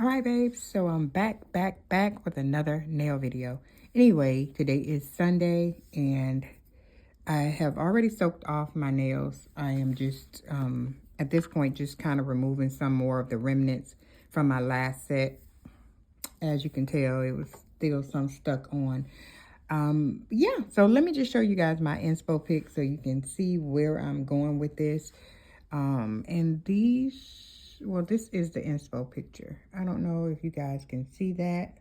All right, babes. So I'm back with another nail video. Anyway, today is Sunday and I have already soaked off my nails. I am just, at this point, just kind of removing some more of the remnants from my last set. As you can tell, it was still some stuck on. Yeah, so let me just show you guys my inspo pic so you can see where I'm going with this. And these, well, this is the inspo picture. I don't know if you guys can see that.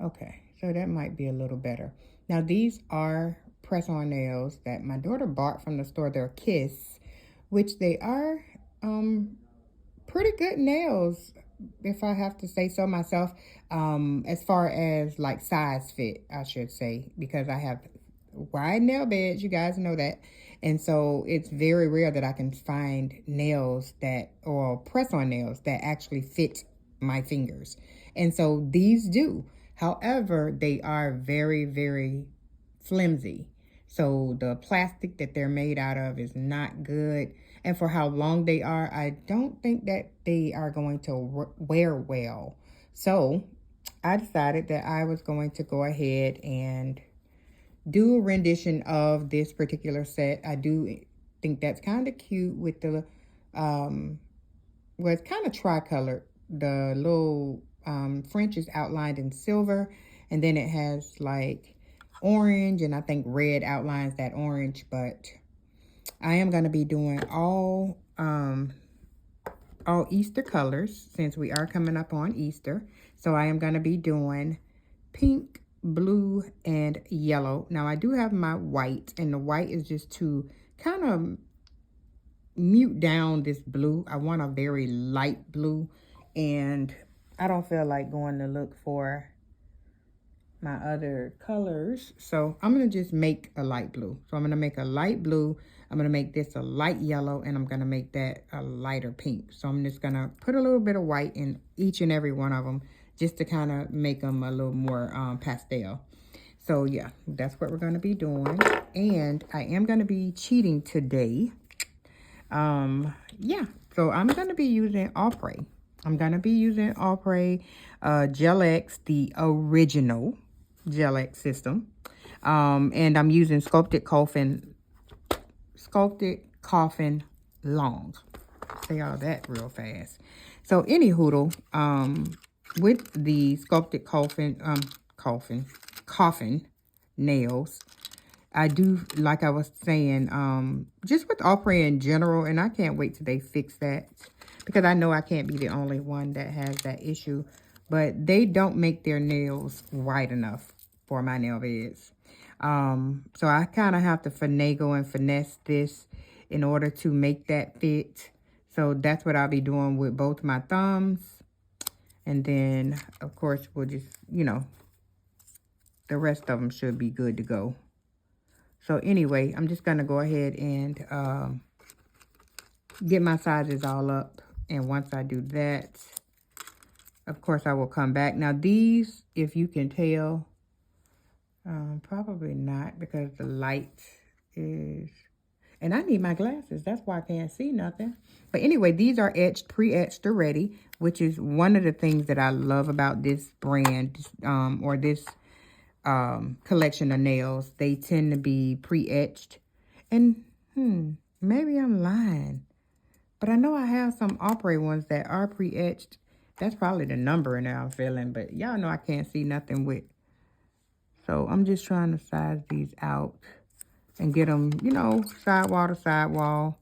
Okay, so that might be a little better. Now, these are press-on nails that my daughter bought from the store. They're Kiss, which they are pretty good nails, if I have to say so myself, as far as like size fit, I should say, because I have wide nail beds, you guys know that. And so it's very rare that I can find nails that, or press-on nails that actually fit my fingers. And so these do. However, they are very, very flimsy. So the plastic that they're made out of is not good. And for how long they are, I don't think that they are going to wear well. So I decided that I was going to go ahead and do a rendition of this particular set. I do think that's kind of cute with the, well, it's kind of tricolored. The little French is outlined in silver, and then it has like orange, and I think red outlines that orange. But I am going to be doing all Easter colors since we are coming up on Easter. So I am going to be doing pink, blue, and yellow. Now I do have my white, and the white is just to kind of mute down this blue. I want a very light blue, and I don't feel like going to look for my other colors. So I'm going to just make a light blue. So I'm going to make a light blue. I'm going to make this a light yellow, and I'm going to make that a lighter pink. So I'm just going to put a little bit of white in each and every one of them just to kind of make them a little more pastel. So yeah, that's what we're going to be doing. And I am going to be cheating today. Yeah, so I'm going to be using Opry. I'm going to be using Opry Gel X, the original Gel X system. And I'm using Sculpted Coffin Long. Say all that real fast. So any hoodle, with the Sculpted Coffin nails, I do, like I was saying, just with Opry in general, and I can't wait till they fix that, because I know I can't be the only one that has that issue, but they don't make their nails wide enough for my nail beds. So I kind of have to finagle and finesse this in order to make that fit. So that's what I'll be doing with both my thumbs. And then, of course, we'll just, you know, the rest of them should be good to go. So anyway, I'm just going to go ahead and get my sizes all up. And once I do that, of course, I will come back. Now, these, if you can tell, probably not, because the light is... And I need my glasses. That's why I can't see nothing. But anyway, these are etched, pre-etched already, which is one of the things that I love about this brand, or this collection of nails. They tend to be pre-etched. And maybe I'm lying, but I know I have some Opry ones that are pre-etched. That's probably the number in there I'm feeling, but y'all know I can't see nothing with. So I'm just trying to size these out and get them, you know, sidewall to sidewall.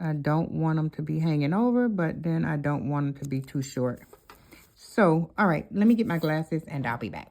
I don't want them to be hanging over, but then I don't want them to be too short. So, all right, let me get my glasses and I'll be back.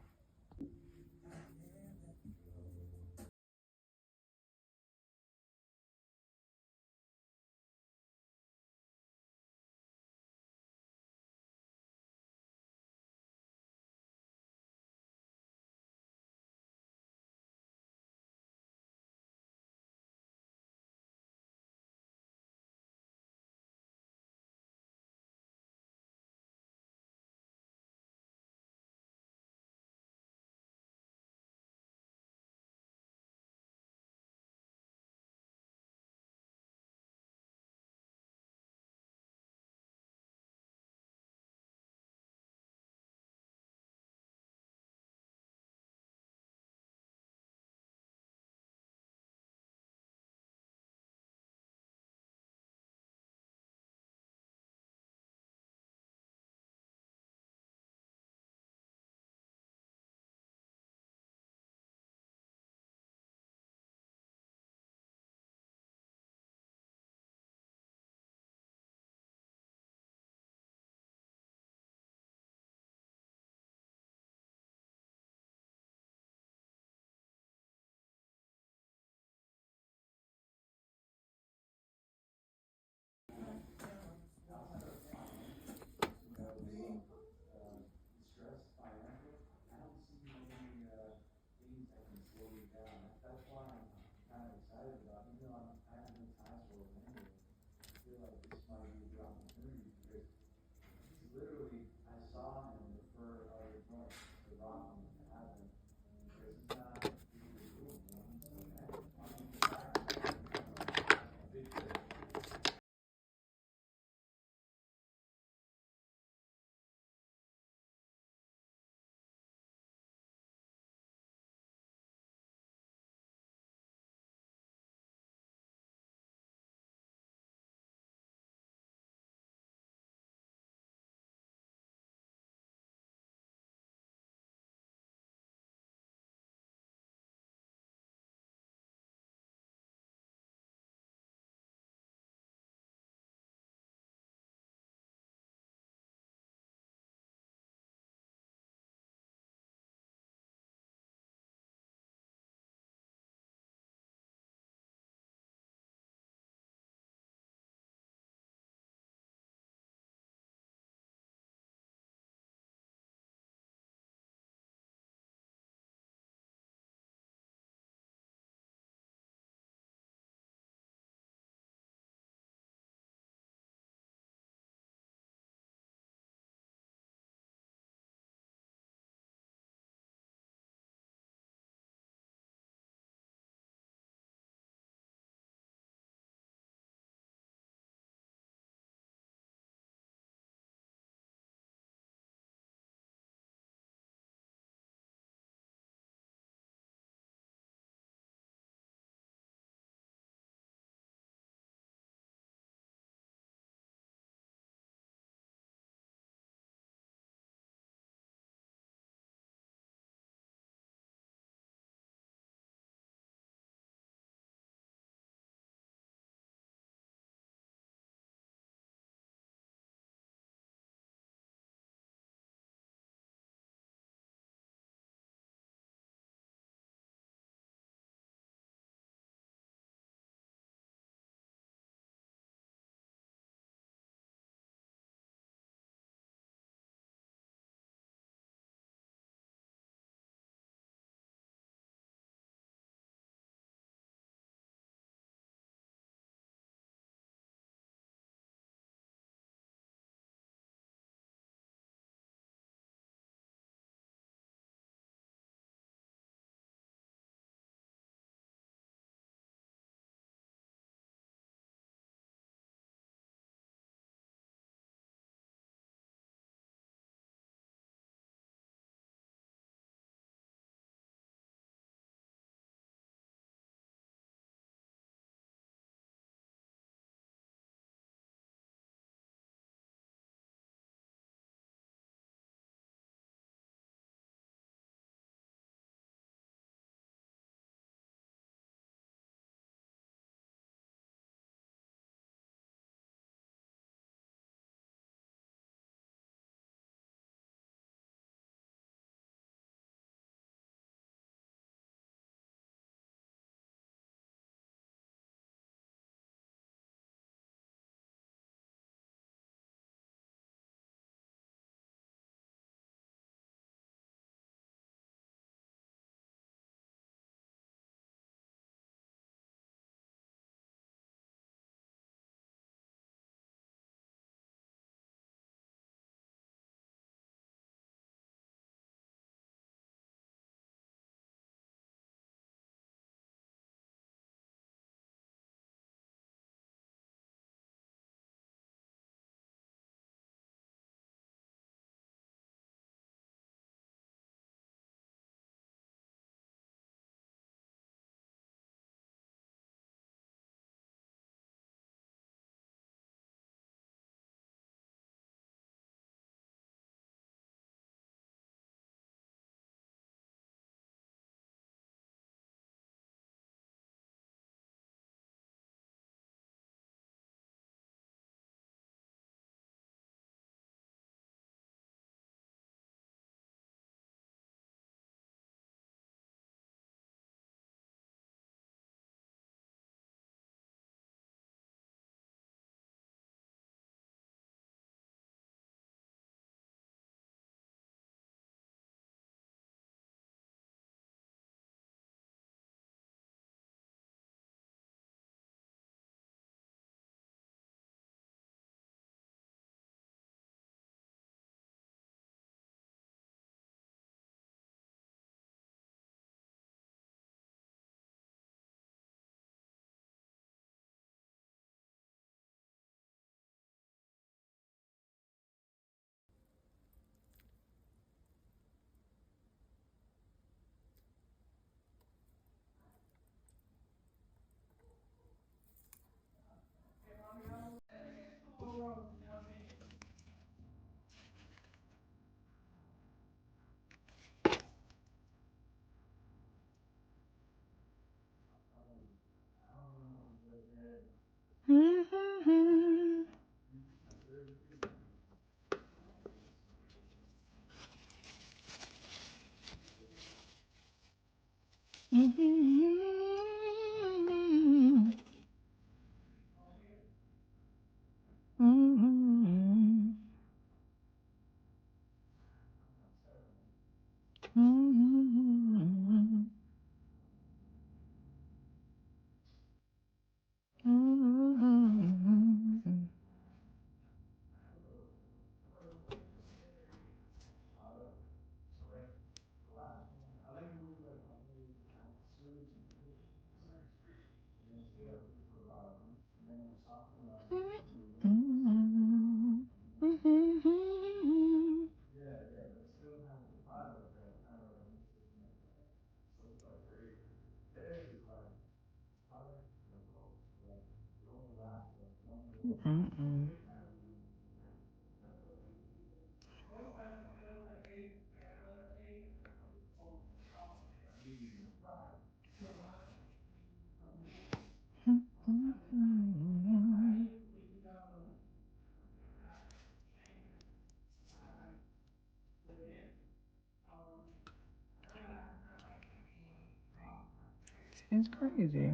It's crazy.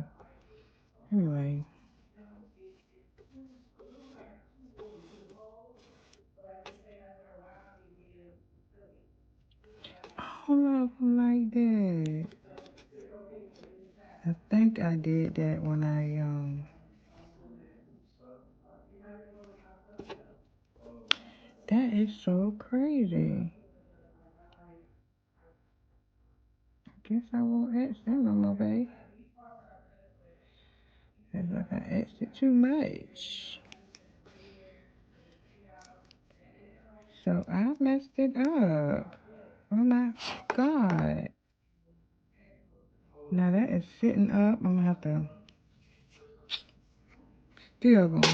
Anyway. Hold up like that. I think I did that when that is so crazy. Guess I won't X that no more, babe. It's like I X'd it too much. So I messed it up. Oh my god. Now that is sitting up. I'm gonna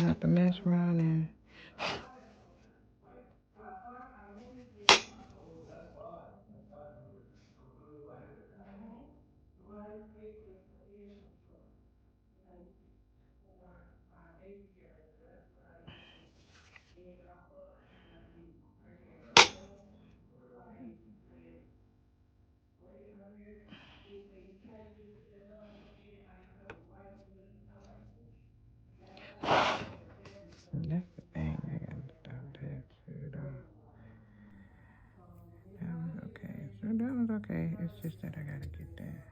have to mess around and that's the thing. I gotta stop that too though. That was okay. So that was okay. It's just that I gotta get that.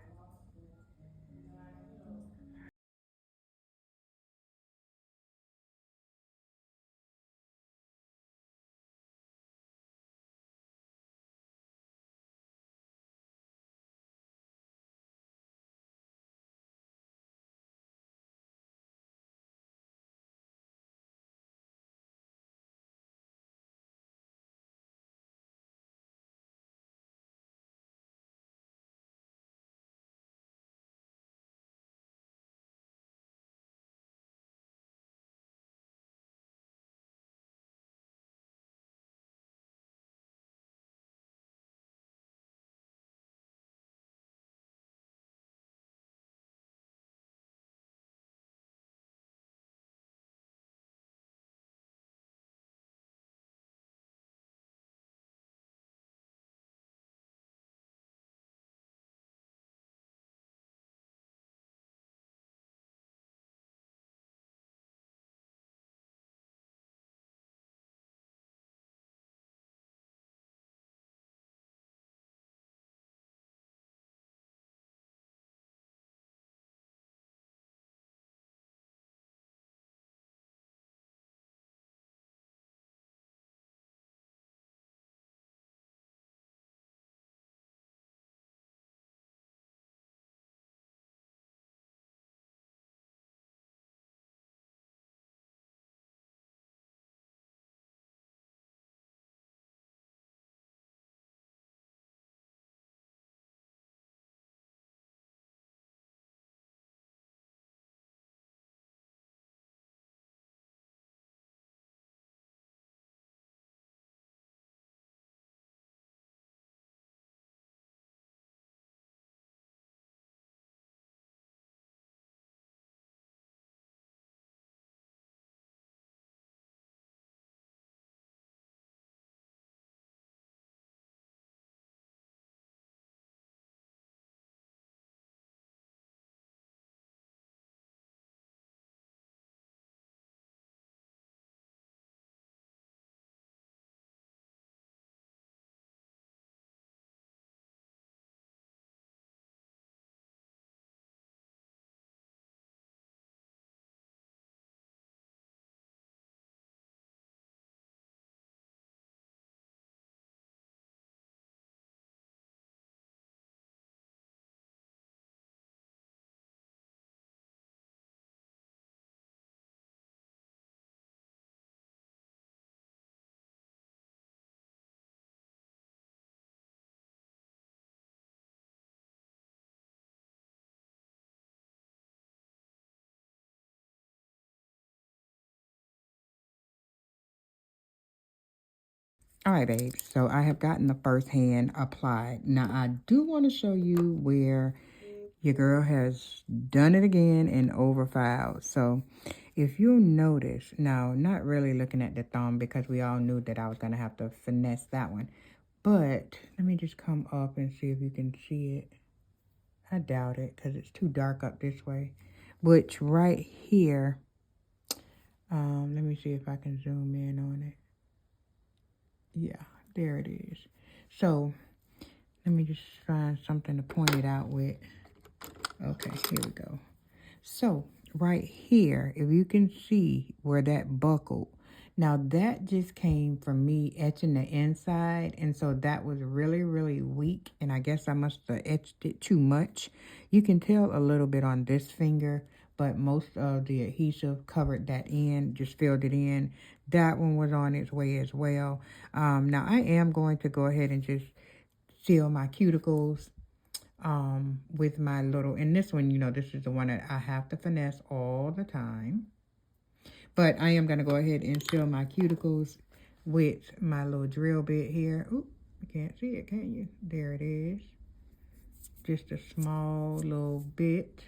All right, babes. So I have gotten the first hand applied. Now I do want to show you where your girl has done it again and overfiled. So if you'll notice, now not really looking at the thumb because we all knew that I was going to have to finesse that one. But let me just come up and see if you can see it. I doubt it because it's too dark up this way. Which right here, let me see if I can zoom in on it. Yeah, there it is. So let me just find something to point it out with. Okay, here we go. So right here, if you can see where that buckled, now that just came from me etching the inside, and so that was really, really weak, and I guess I must have etched it too much. You can tell a little bit on this finger, but most of the adhesive covered that in, just filled it in. That one was on its way as well. Now I am going to go ahead and just seal my cuticles with my little, and this one, you know, this is the one that I have to finesse all the time. But I am going to go ahead and seal my cuticles with my little drill bit here. Oop, you can't see it, can you? There it is. Just a small little bit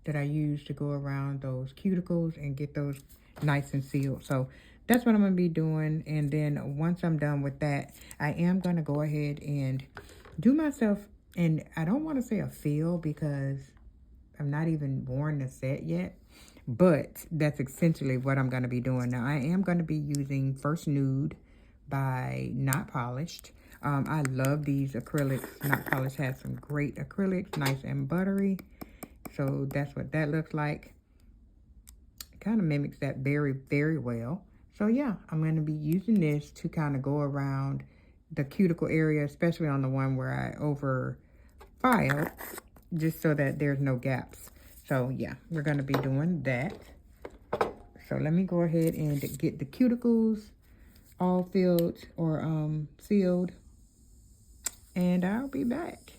that I use to go around those cuticles and get those nice and sealed. So that's what I'm going to be doing. And then once I'm done with that, I am going to go ahead and do myself, and I don't want to say a feel because I'm not even worn the set yet, but that's essentially what I'm going to be doing. Now, I am going to be using First Nude by Not Polished. I love these acrylics. Not Polished has some great acrylics, nice and buttery. So that's what that looks like. It kind of mimics that very, very well. So yeah, I'm going to be using this to kind of go around the cuticle area, especially on the one where I over filed, just so that there's no gaps. So yeah, we're going to be doing that. So let me go ahead and get the cuticles all filled or sealed, and I'll be back.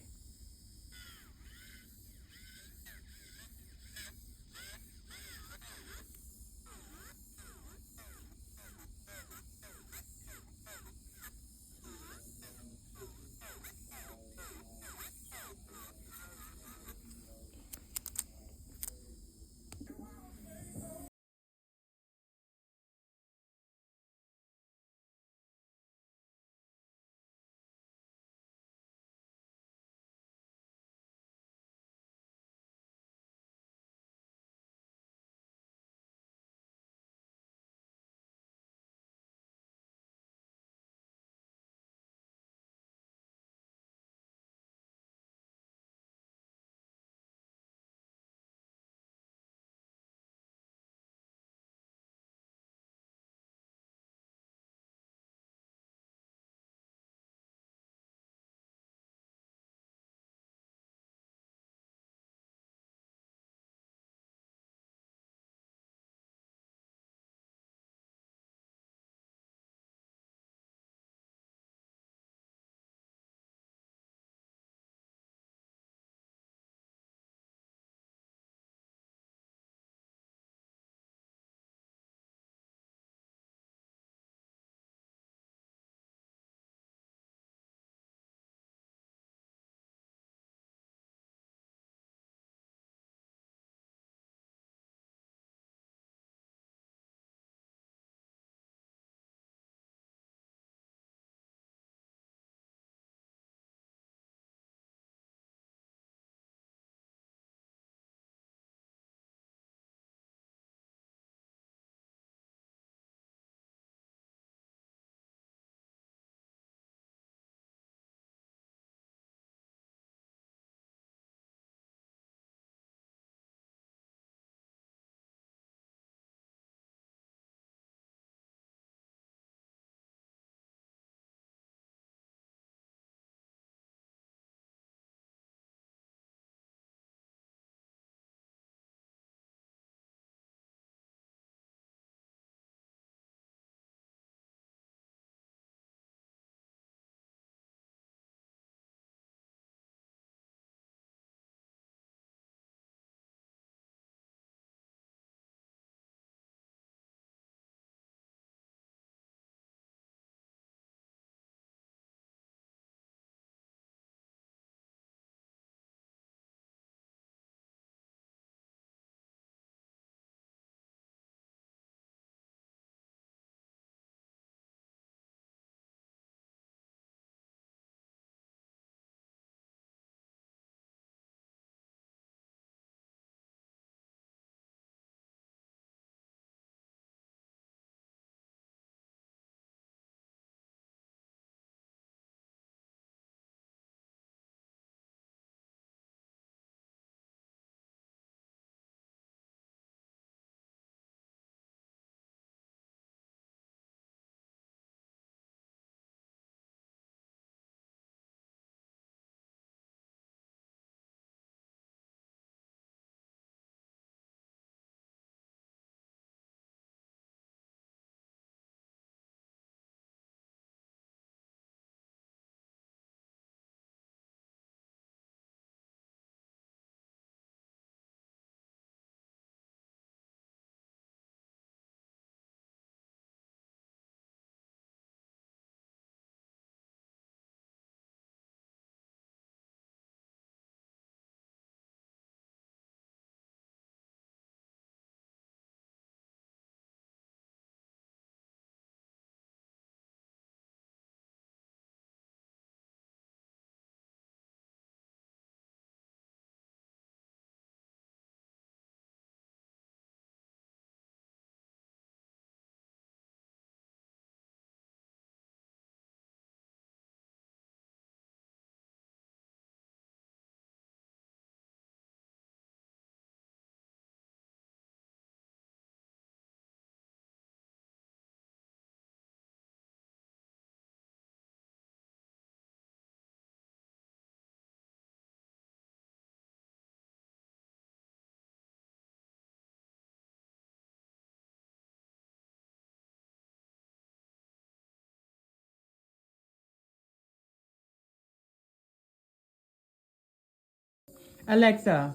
Alexa,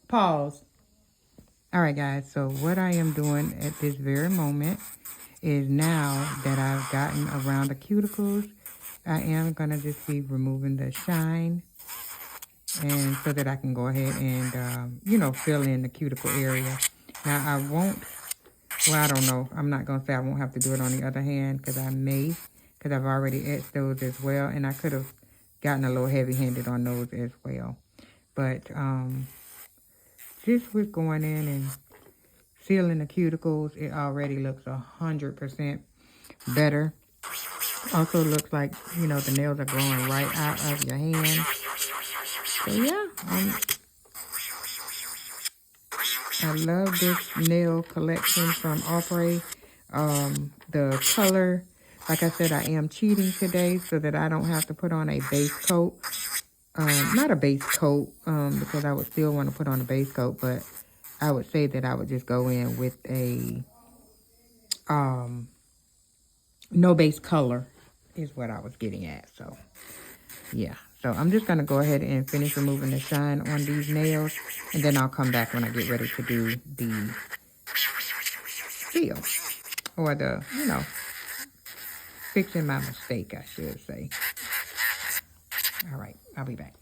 pause. All right, guys. So what I am doing at this very moment is now that I've gotten around the cuticles, I am going to just be removing the shine, and so that I can go ahead and, you know, fill in the cuticle area. Now, I won't, well, I don't know. I'm not going to say I won't have to do it on the other hand, because I may, because I've already etched those as well, and I could have gotten a little heavy-handed on those as well. But just with going in and sealing the cuticles, it already looks 100% better. Also looks like, you know, the nails are growing right out of your hand. So yeah, I love this nail collection from Opry. The color, like I said, I am cheating today so that I don't have to put on a base coat. Not a base coat, because I would still want to put on a base coat, but I would say that I would just go in with a no base color is what I was getting at. So yeah, so I'm just going to go ahead and finish removing the shine on these nails, and then I'll come back when I get ready to do the seal, or the, you know, fixing my mistake, I should say. All right, I'll be back.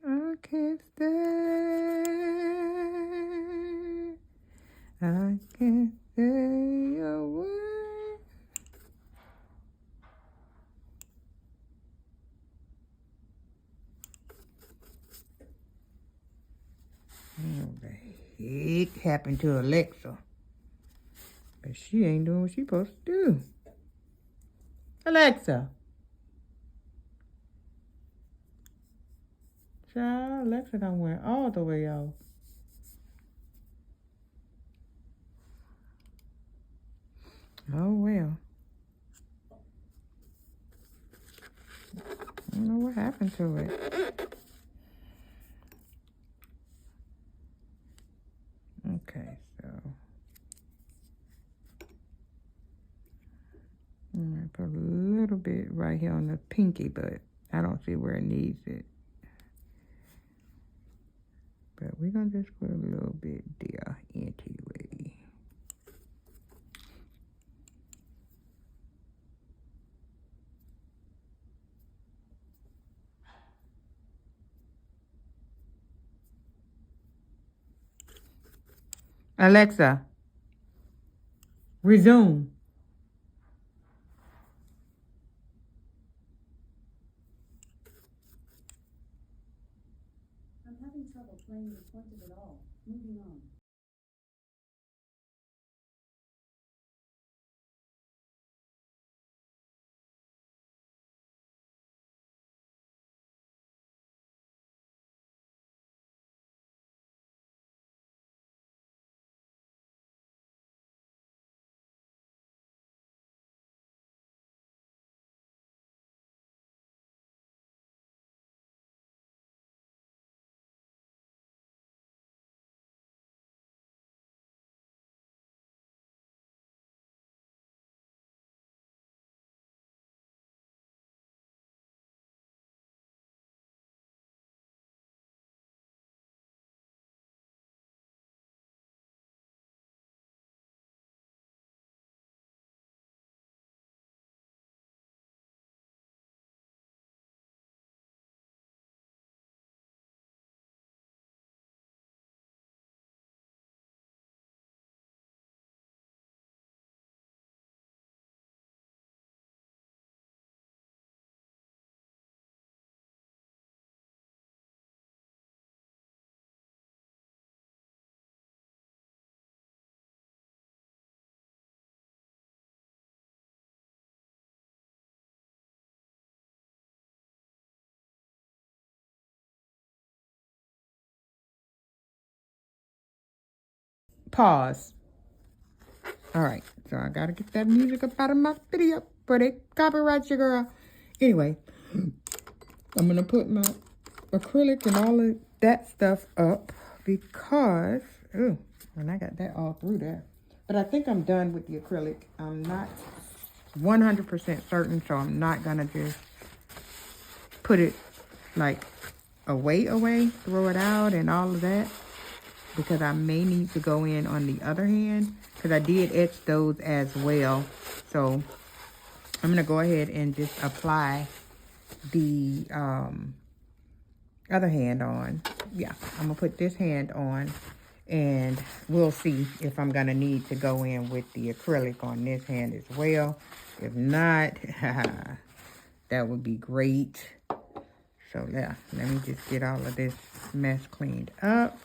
I can't stay. I can't stay away. What the heck happened to Alexa? But she ain't doing what she supposed to do. Alexa. Child, Alexa done went all the way off. Oh, well. I don't know what happened to it. Okay, so. I'm going to put a little bit right here on the pinky, but I don't see where it needs it. But we're going to just put a little bit there anyway. Alexa, resume. I'm having trouble playing the point of it all. Moving on. Pause. All right, so I gotta get that music up out of my video before they copyright you, girl. Anyway, I'm gonna put my acrylic and all of that stuff up because, ooh, and I got that all through there. But I think I'm done with the acrylic. I'm not 100% certain, so I'm not gonna just put it like away, throw it out and all of that, because I may need to go in on the other hand, because I did etch those as well. So I'm gonna go ahead and just apply the other hand on. Yeah, I'm gonna put this hand on, and we'll see if I'm gonna need to go in with the acrylic on this hand as well. If not, that would be great. So yeah, let me just get all of this mess cleaned up.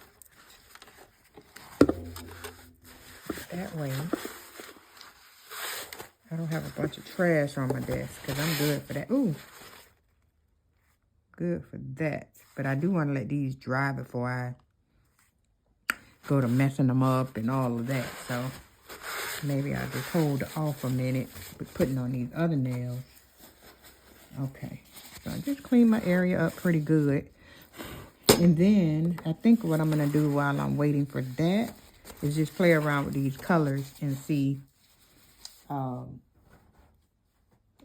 That way I don't have a bunch of trash on my desk, because I'm good for that. Ooh, good for that. But I do want to let these dry before I go to messing them up and all of that. So maybe I'll just hold off a minute with putting on these other nails. Okay, so I just clean my area up pretty good. And then I think what I'm going to do while I'm waiting for that is just play around with these colors and see,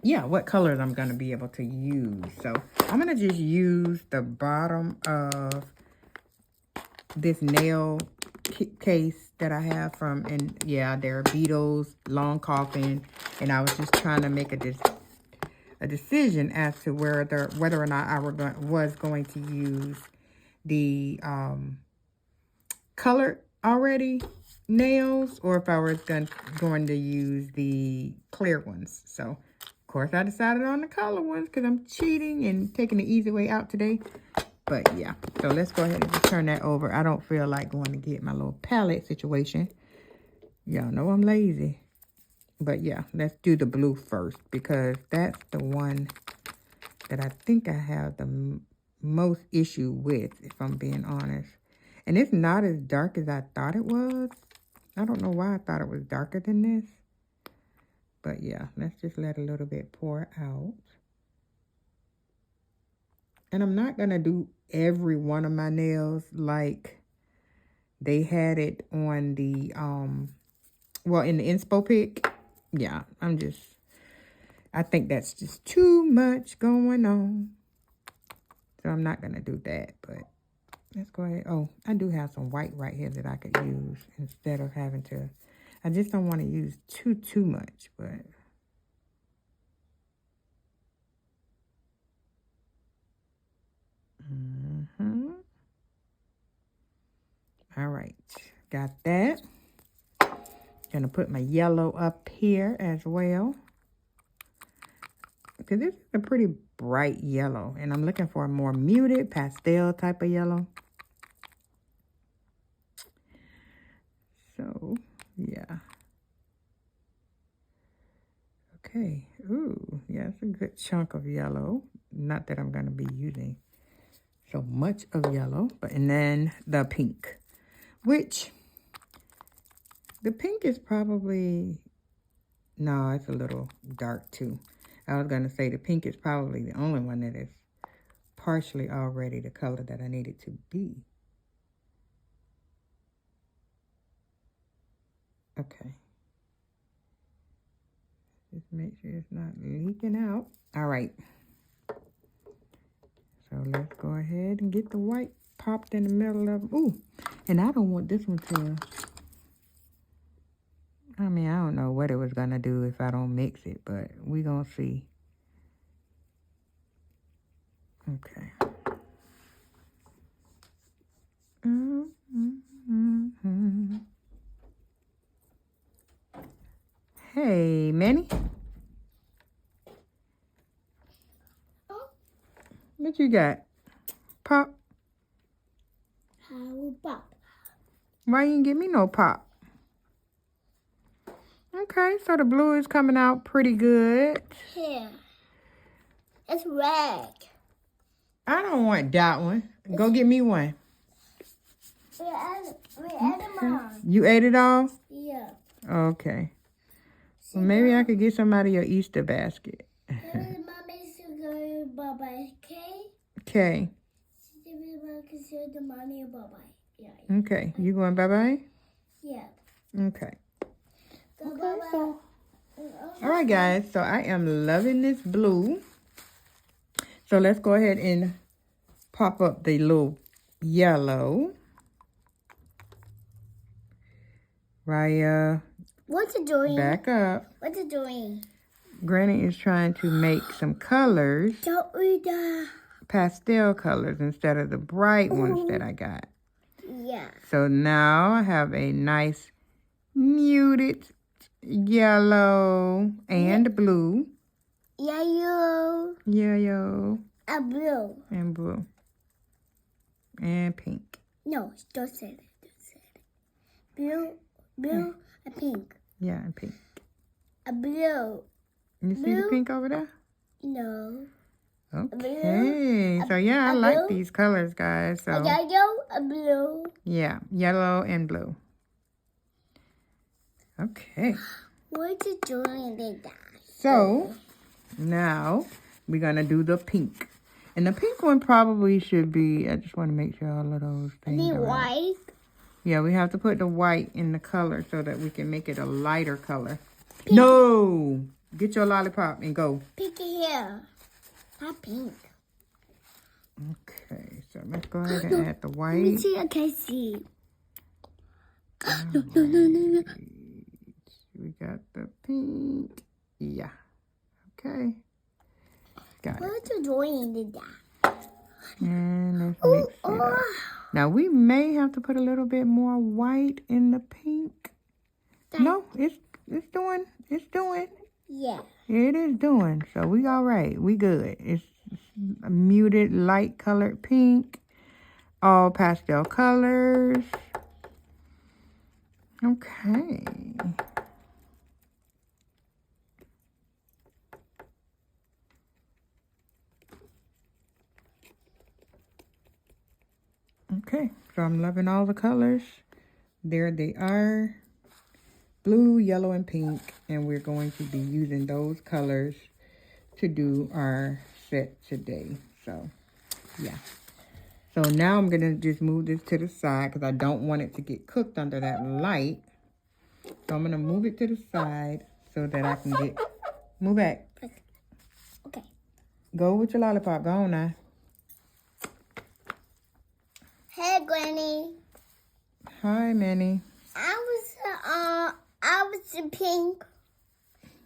yeah, what colors I'm going to be able to use. So I'm going to just use the bottom of this nail case that I have from, and yeah, there are beetles, long coughing, and I was just trying to make a decision as to whether or not I was going to use the colored already nails, or if I was going to use the clear ones. So, of course, I decided on the color ones because I'm cheating and taking the easy way out today. But, yeah. So, let's go ahead and just turn that over. I don't feel like going to get my little palette situation. Y'all know I'm lazy. But, yeah, let's do the blue first because that's the one that I think I have the most issue with, if I'm being honest. And it's not as dark as I thought it was. I don't know why I thought it was darker than this. But yeah, let's just let a little bit pour out. And I'm not going to do every one of my nails like they had it on the, well, in the inspo pic. Yeah, I think that's just too much going on. So I'm not going to do that, but let's go ahead. Oh, I do have some white right here that I could use instead of having to. I just don't want to use too much, but. All right, got that. Gonna put my yellow up here as well. Because this is a pretty bright yellow, and I'm looking for a more muted pastel type of yellow. So, yeah. Okay. Ooh, yeah, it's a good chunk of yellow. Not that I'm going to be using so much of yellow, but and then the pink, which the pink is probably, no, it's a little dark too. I was going to say the pink is probably the only one that is partially already the color that I need it to be. Okay. Just make sure it's not leaking out. All right. So let's go ahead and get the white popped in the middle of them. Ooh, and I don't want this one to, I mean, I don't know what it was going to do if I don't mix it, but we going to see. Okay. Hey, Manny. What you got? Pop? How pop? Why you didn't give me no pop? Okay, so the blue is coming out pretty good. Here. It's red. I don't want that one. Go get me one. We ate them all. You ate it all? Yeah. Okay. Well, maybe I could get some out of your Easter basket. Mommy's going bye-bye, okay? Okay. The mommy bye-bye. Yeah. Okay. You going bye-bye? Yeah. Okay. Go Okay, bye-bye. so. All right, guys. So I am loving this blue. So let's go ahead and pop up the little yellow. Raya, What's it doing? back up. What's it doing? Granny is trying to make some colors, Don't read that. pastel colors, instead of the bright ones that I got. Yeah. So now I have a nice muted yellow and blue. Yellow. Yellow A blue. and blue. And pink. No, don't say that. Don't say that. Blue, a pink. Yeah, and pink. A blue. You see the Blue? pink over there? No. Okay. So yeah, I like blue? these colors, guys. A So yellow, a blue. yeah, yellow and blue. Okay. What's it doing like that? So now we're gonna do the pink. And the pink one probably should be, I just want to make sure all of those things The are right. white. Yeah, we have to put the white in the color so that we can make it a lighter color. Pink. No! Get your lollipop and go. Pink here. Not pink. Okay, so let's go ahead and add the Let me white. see. I can see. No, no, no, no, no. We got the pink. Yeah. Okay. Got it. What's the drawing in that? And let's mix it up. Now, we may have to put a little bit more white in the pink. No, it's doing. Yeah. It is doing. So we all right. We good. It's a muted, light colored pink. All pastel colors. Okay. Okay, so I'm loving all the colors. There they are. Blue, yellow, and pink. And we're going to be using those colors to do our set today. So, yeah. So now I'm going to just move this to the side because I don't want it to get cooked under that light. So I'm going to move it to the side so that I can get... Move back. Okay. Go with your lollipop. Go on now. Hey, Granny. Hi, Manny. I was in pink.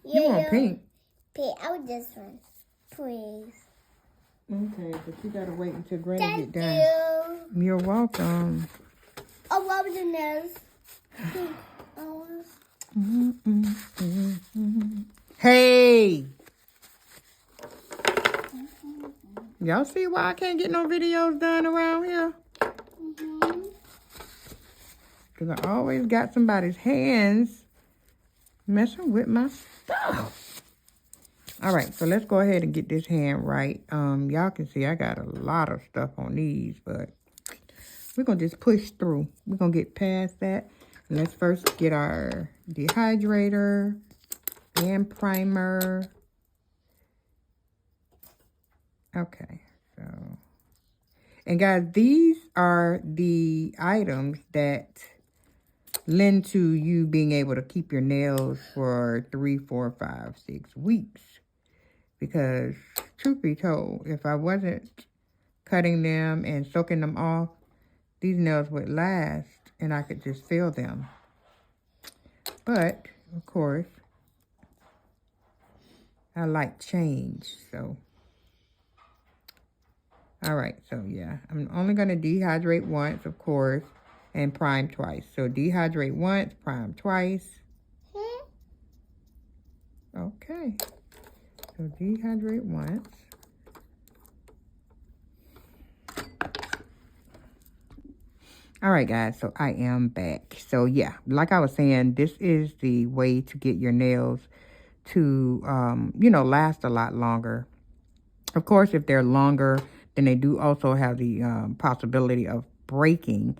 You want pink? Pink. I was this one. Please. Okay, but you gotta wait until Granny Thank get done. you. You're welcome. Oh, what was the nose? Pink. Hey! Y'all see why I can't get no videos done around here? Because I always got somebody's hands messing with my stuff. All right, so let's go ahead and get this hand right. Y'all can see I got a lot of stuff on these, but we're going to just push through. We're going to get past that. And let's first get our dehydrator and primer. Okay, so. And guys, these are the items that lend to you being able to keep your nails for 3, 4, 5, 6 weeks. Because, truth be told, if I wasn't cutting them and soaking them off, these nails would last and I could just feel them. But, of course, I like change, so. All right, so yeah, I'm only going to dehydrate once, of course, and prime twice. So dehydrate once, prime twice. Okay. So dehydrate once. All right, guys, so I am back. So yeah, like I was saying, this is the way to get your nails to, last a lot longer. Of course, if they're longer, then they do also have the possibility of breaking,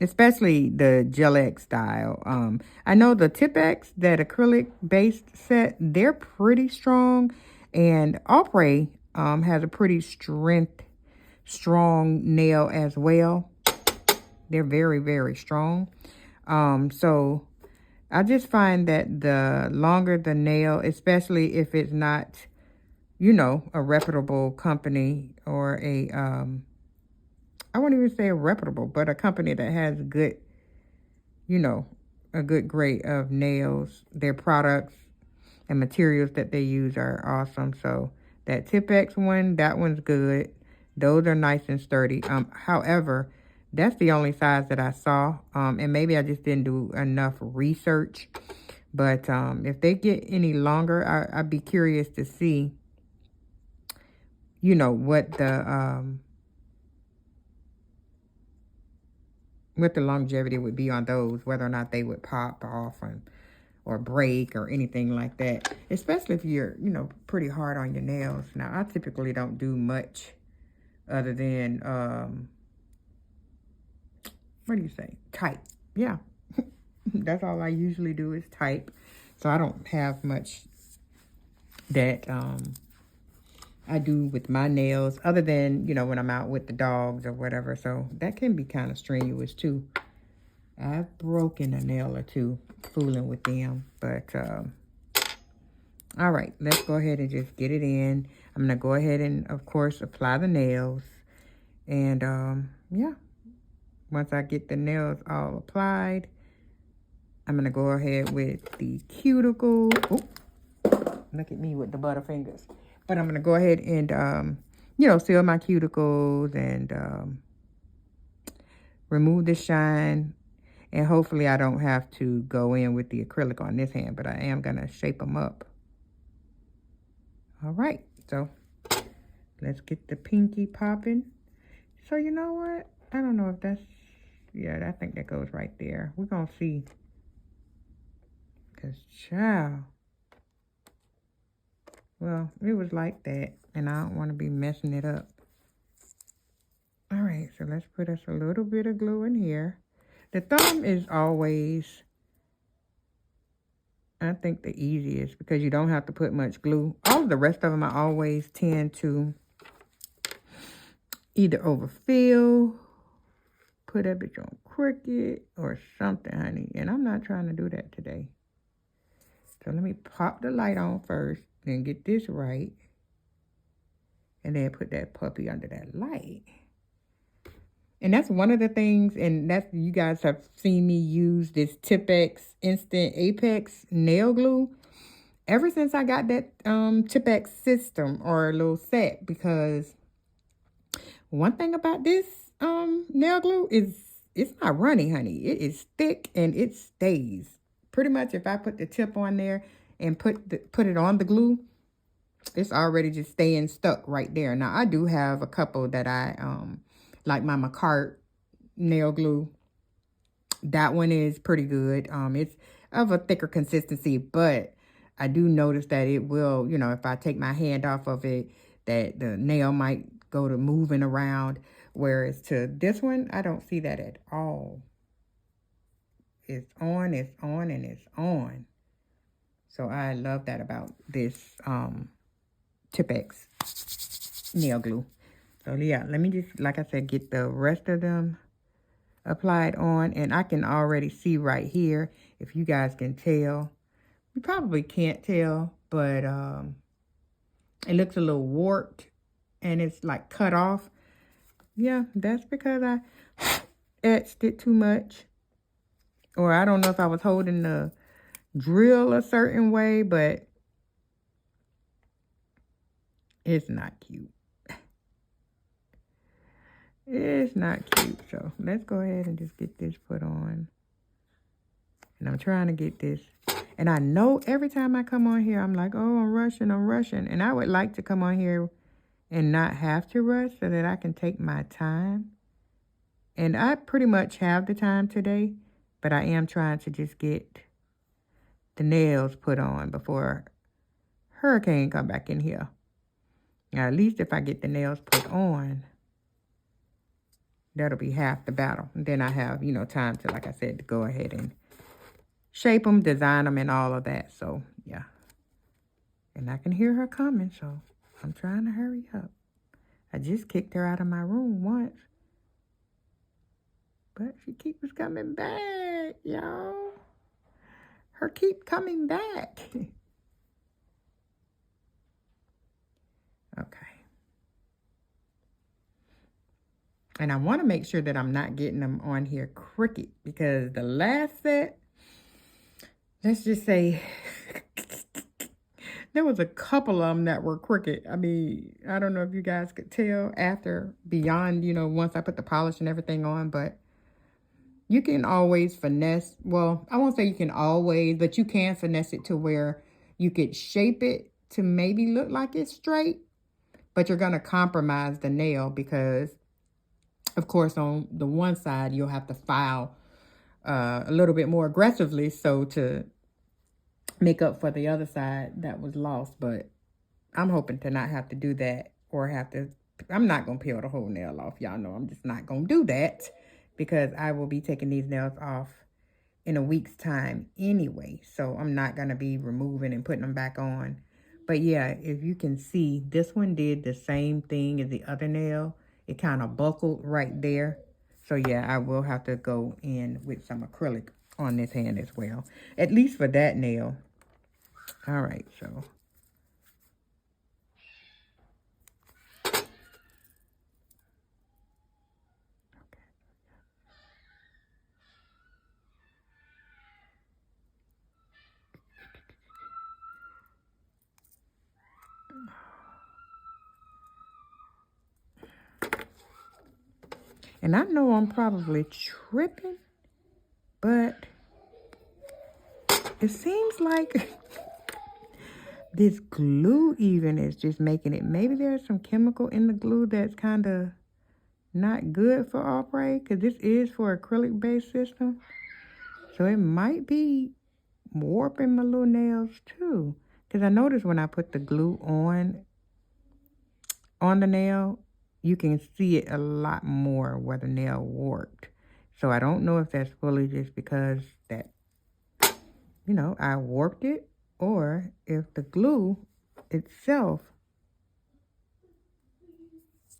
especially the Gel X style. I know the Tip X, that acrylic-based set, they're pretty strong. And Opry has a pretty strong nail as well. They're very, very strong. So I just find that the longer the nail, especially if it's not, a reputable company or I won't even say a reputable, but a company that has good, a good grade of nails. Their products and materials that they use are awesome. So that Tip X one, that one's good. Those are nice and sturdy. However, that's the only size that I saw. And maybe I just didn't do enough research. But if they get any longer, I'd be curious to see, what the longevity would be on those, whether or not they would pop off or break or anything like that. Especially if you're, pretty hard on your nails. Now, I typically don't do much other than, what do you say? Type. Yeah. That's all I usually do is type. So I don't have much that I do with my nails other than, when I'm out with the dogs or whatever. So that can be kind of strenuous too. I've broken a nail or two fooling with them. But, all right, let's go ahead and just get it in. I'm going to go ahead and, of course, apply the nails. And, yeah, once I get the nails all applied, I'm going to go ahead with the cuticle. Oh, look at me with the butterfingers. But I'm going to go ahead and, you know, seal my cuticles and remove the shine. And hopefully I don't have to go in with the acrylic on this hand, but I am going to shape them up. All right, so let's get the pinky popping. So you know what? I don't know if that's, yeah, I think that goes right there. We're going to see. Because, child, well, it was like that, and I don't want to be messing it up. All right, so let's put us a little bit of glue in here. The thumb is always, I think, the easiest because you don't have to put much glue. All of the rest of them I always tend to either overfill, put a bitch on crooked, or something, honey. And I'm not trying to do that today. So let me pop the light on first, then get this right. And then put that puppy under that light. And that's one of the things, and that's, you guys have seen me use this Tipex Instant Apex nail glue ever since I got that Tipex system or little set, because one thing about this nail glue is it's not runny, honey. It is thick and it stays. Pretty much if I put the tip on there and put it on the glue, it's already just staying stuck right there. Now I do have a couple that I like my McCart nail glue. That one is pretty good. It's of a thicker consistency, but I do notice that it will, you know, if I take my hand off of it, that the nail might go to moving around. Whereas to this one, I don't see that at all. It's on, and it's on. So I love that about this Tipex nail glue. So yeah, let me just, like I said, get the rest of them applied on. And I can already see right here, if you guys can tell. You probably can't tell, but it looks a little warped and it's like cut off. Yeah, that's because I etched it too much. Or I don't know if I was holding the drill a certain way, but it's not cute. It's not cute. So let's go ahead and just get this put on. And I'm trying to get this. And I know every time I come on here, I'm like, oh, I'm rushing. And I would like to come on here and not have to rush so that I can take my time. And I pretty much have the time today, but I am trying to just get the nails put on before Hurricane come back in here. Now, at least if I get the nails put on, that'll be half the battle. And then I have, you know, time to, like I said, to go ahead and shape them, design them, and all of that. So, yeah. And I can hear her coming, so I'm trying to hurry up. I just kicked her out of my room once. But she keeps coming back, y'all. Her keep coming back. Okay. And I want to make sure that I'm not getting them on here crooked, because the last set, let's just say, there was a couple of them that were crooked. I mean, I don't know if you guys could tell after, beyond, you know, once I put the polish and everything on, but you can always finesse. Well, I won't say you can always, but you can finesse it to where you could shape it to maybe look like it's straight, but you're going to compromise the nail because, of course, on the one side, you'll have to file a little bit more aggressively so to make up for the other side that was lost. But I'm hoping to not have to do that, or have to, I'm not going to peel the whole nail off. Y'all know I'm just not going to do that, because I will be taking these nails off in a week's time anyway. So I'm not going to be removing and putting them back on. But yeah, if you can see, this one did the same thing as the other nail. It kind of buckled right there. So yeah, I will have to go in with some acrylic on this hand as well, at least for that nail. All right, so. And I know I'm probably tripping, but it seems like this glue even is just making it. Maybe there's some chemical in the glue that's kind of not good for ombre, because this is for acrylic-based system. So it might be warping my little nails too. Because I noticed when I put the glue on the nail, you can see it a lot more where the nail warped. So I don't know if that's fully just because that, you know, I warped it, or if the glue itself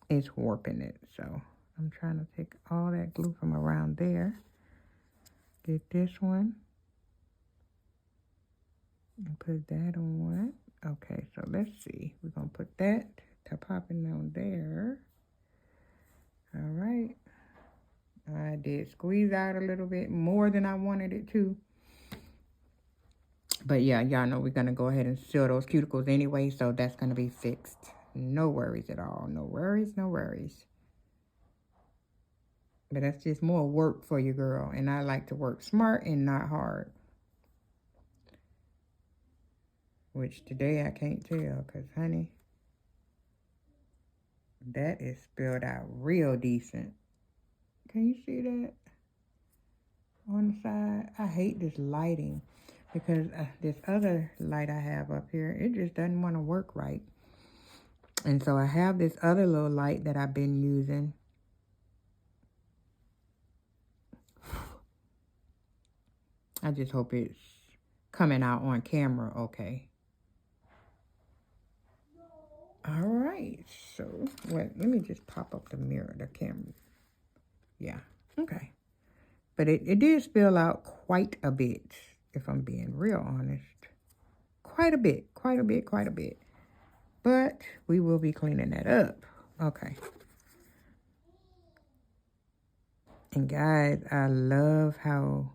is warping it. So I'm trying to take all that glue from around there. Get this one and put that on. Okay, so let's see. We're going to put that to popping on there. All right. I did squeeze out a little bit more than I wanted it to. But yeah, y'all know we're going to go ahead and seal those cuticles anyway, so that's going to be fixed. No worries at all. No worries, no worries. But that's just more work for you, girl. And I like to work smart and not hard. Which today I can't tell, because, honey, that is spelled out real decent. Can you see that on the side? I hate this lighting, because this other light I have up here, it just doesn't want to work right. And so I have this other little light that I've been using. I just hope it's coming out on camera okay. All right, so wait, let me just pop up the mirror, the camera. Yeah, okay. But it did spill out quite a bit, if I'm being real honest. Quite a bit. But we will be cleaning that up. Okay. And guys, I love how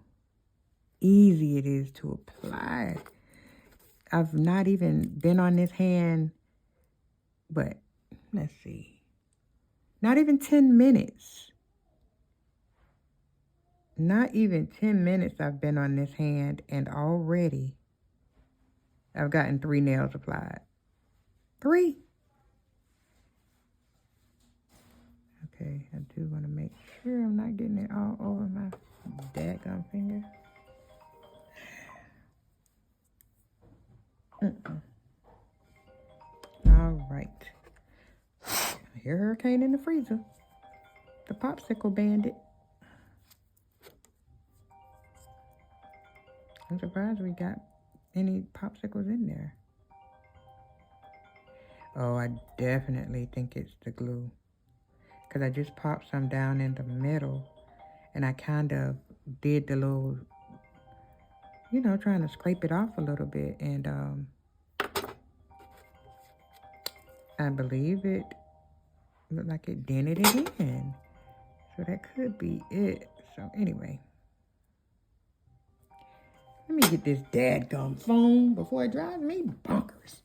easy it is to apply. I've not even been on this hand, but let's see. Not even 10 minutes. Not even 10 minutes I've been on this hand, and already I've gotten 3 nails applied. 3. Okay, I do want to make sure I'm not getting it all over my daggum finger. All right. Here, hurricane in the freezer. The popsicle bandit. I'm surprised we got any popsicles in there. Oh, I definitely think it's the glue. Because I just popped some down in the middle. And I kind of did the little, you know, trying to scrape it off a little bit. And I believe it looked like it dented it in. So that could be it. So anyway. Let me get this dadgum phone before it drives me bonkers.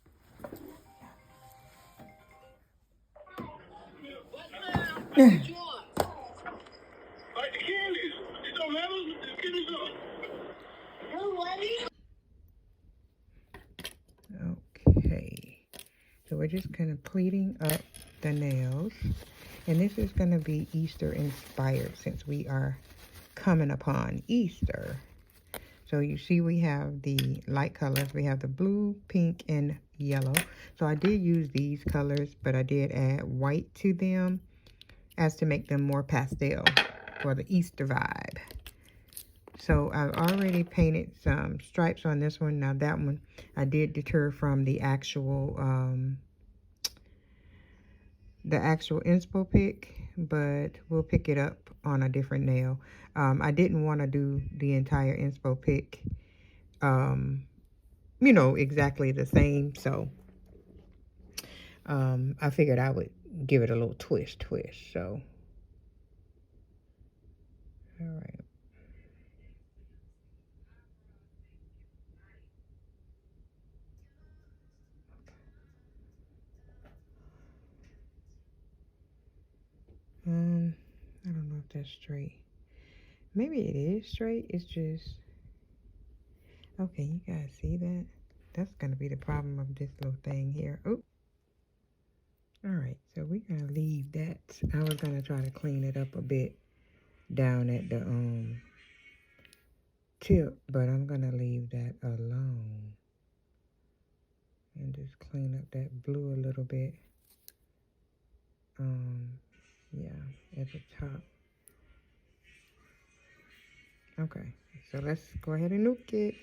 Okay, so we're just completing up the nails, and this is going to be Easter inspired since we are coming upon Easter. So you see we have the light colors. We have the blue, pink, and yellow. So I did use these colors, but I did add white to them as to make them more pastel for the Easter vibe. So I've already painted some stripes on this one. Now that one I did deter from the actual inspo pick, but we'll pick it up on a different nail. I didn't want to do the entire inspo pick, you know, exactly the same. So I figured I would give it a little twist. So, all right. I don't know that straight. Maybe it is straight. It's just... Okay, you guys see that? That's going to be the problem of this little thing here. Oh. Alright, so we're going to leave that. I was going to try to clean it up a bit down at the tip, but I'm going to leave that alone. And just clean up that blue a little bit. Yeah, at the top. Okay, so let's go ahead and nuke it.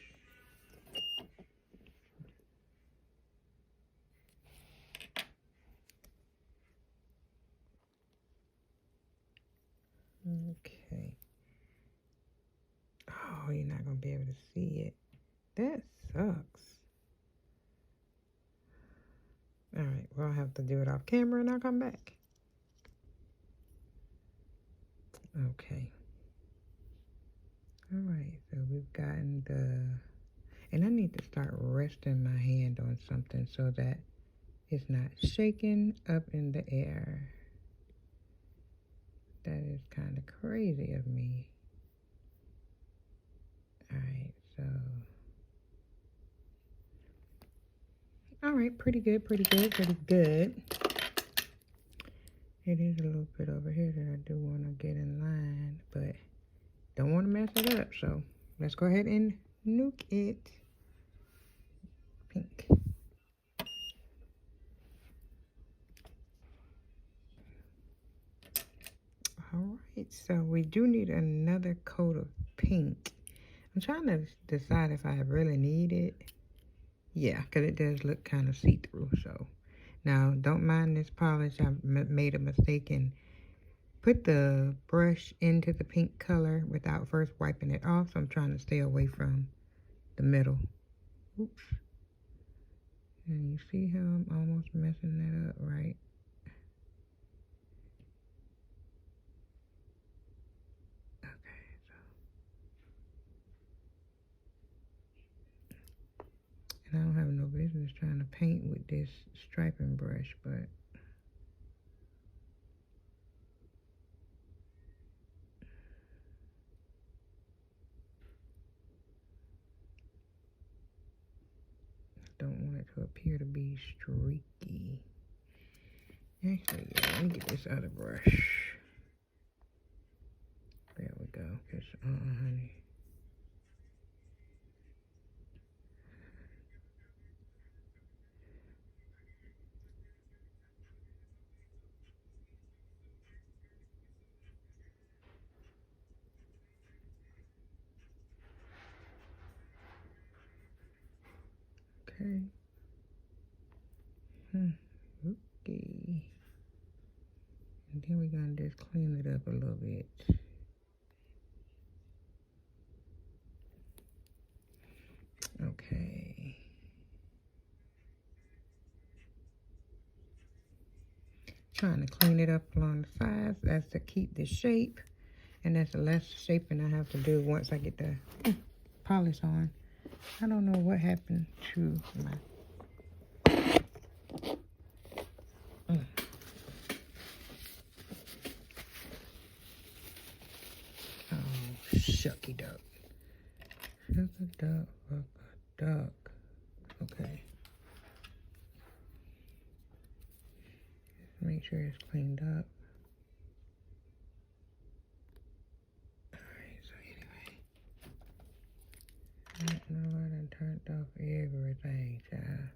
Okay. Oh, you're not going to be able to see it. That sucks. Alright, we'll have to do it off camera and I'll come back. Okay. Alright, so we've gotten the... And I need to start resting my hand on something so that it's not shaking up in the air. That is kind of crazy of me. Alright, so... Alright, pretty good, pretty good, pretty good. It is a little bit over here that I do want to get in line, but don't want to mess it up, so let's go ahead and nuke it. Pink. Alright, so we do need another coat of pink. I'm trying to decide if I really need it. Yeah, because it does look kind of see-through, so. Now, don't mind this polish. I made a mistake and put the brush into the pink color without first wiping it off, so I'm trying to stay away from the middle. Oops. And you see how I'm almost messing that up, right? And I don't have no business trying to paint with this striping brush, but I don't want it to appear to be streaky. Actually, yeah, let me get this other brush. There we go. Cause, honey. Okay. Okay. And then we're gonna just clean it up a little bit. Okay. Trying to clean it up along the sides. That's to keep the shape. And that's the less shaping I have to do once I get the polish on. I don't know what happened to my... Oh, shucky duck. Shucky duck, duck. Okay. Make sure it's cleaned up. Alright, so anyway. I don't know, I done turned off everything, child.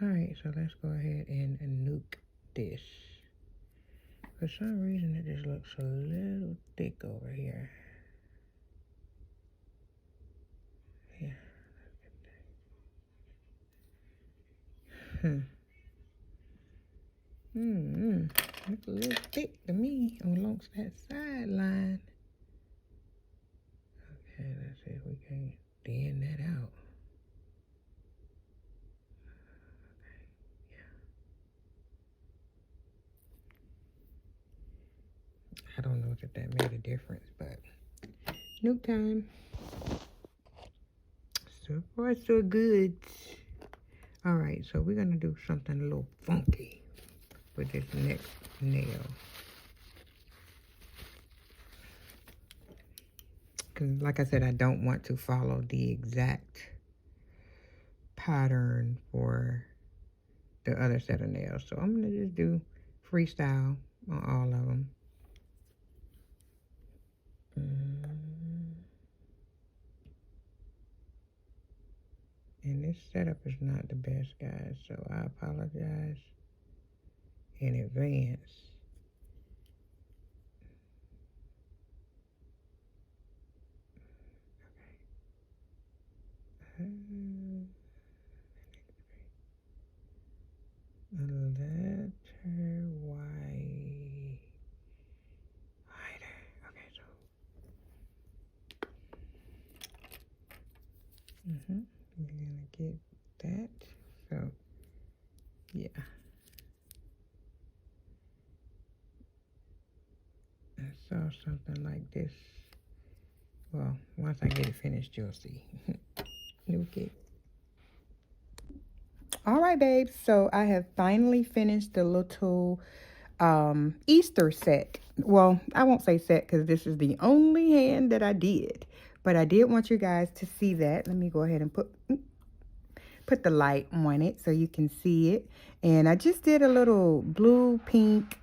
Alright, so let's go ahead and nuke this. For some reason, it just looks a little thick over here. Yeah. Looks a little thick to me along that sideline. Okay, let's see if we can thin that out. Okay, yeah. I don't know if that made a difference, but nuke time. So far, so good. Alright, so we're gonna do something a little funky with this next nail. Because like I said, I don't want to follow the exact pattern for the other set of nails. So I'm going to just do freestyle on all of them. And this setup is not the best, guys, so I apologize in advance. A letter Y. Okay, so. We're gonna get that. So, yeah. I saw something like this. Well, once I get it finished, you'll see. Okay. All right, babes. So I have finally finished the little Easter set. Well, I won't say set because this is the only hand that I did. But I did want you guys to see that. Let me go ahead and put the light on it so you can see it. And I just did a little blue, pink,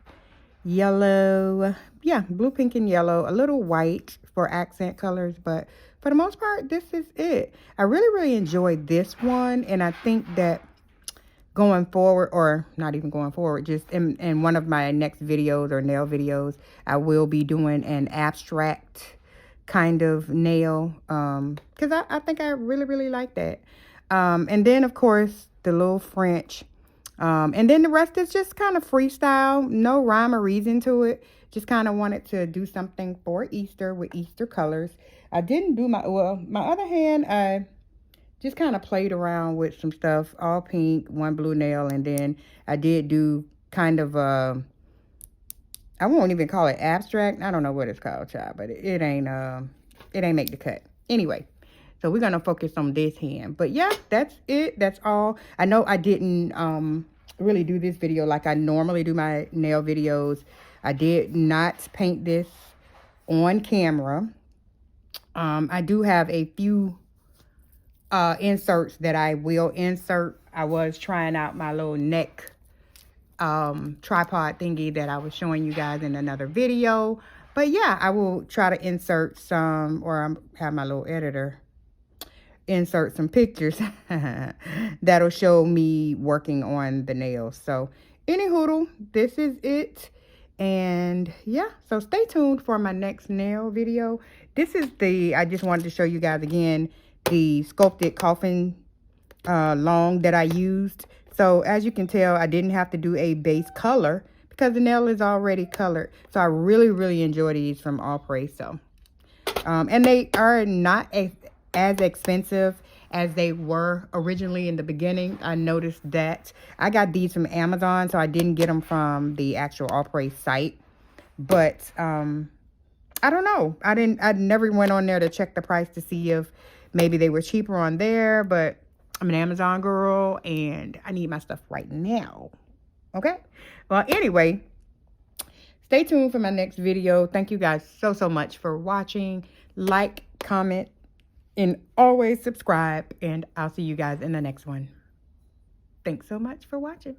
yellow. Yeah, blue, pink, and yellow. A little white for accent colors. But for the most part, this is it. I really, really enjoyed this one. And I think that going forward, or not even going forward, just in one of my next videos or nail videos, I will be doing an abstract kind of nail. Because I think I really, really like that. And then, of course, the little French. And then the rest is just kind of freestyle. No rhyme or reason to it. Just kind of wanted to do something for Easter with Easter colors. I didn't do my other hand, I just kind of played around with some stuff. All pink, one blue nail. And then I did do kind of I won't even call it abstract. I don't know what it's called, child. But it ain't make the cut. Anyway. So we're going to focus on this hand. But yeah, that's it. That's all. I know I didn't really do this video like I normally do my nail videos. I did not paint this on camera. I do have a few inserts that I will insert. I was trying out my little neck tripod thingy that I was showing you guys in another video. But yeah, I will try to insert some, or have my little editor insert some pictures that'll show me working on the nails. So anywho, this is it. And yeah, so stay tuned for my next nail video. This is I just wanted to show you guys again the sculpted coffin long that I used. So as you can tell, I didn't have to do a base color because the nail is already colored. So I really, really enjoy these from All Praise. So and they are not as expensive as they were originally in the beginning. I noticed that. I got these from Amazon, so I didn't get them from the actual All Praise site. But I don't know. I never went on there to check the price to see if maybe they were cheaper on there. But I'm an Amazon girl, and I need my stuff right now. Okay? Well, anyway, stay tuned for my next video. Thank you guys so, so much for watching. Like, comment, and always subscribe. And I'll see you guys in the next one. Thanks so much for watching.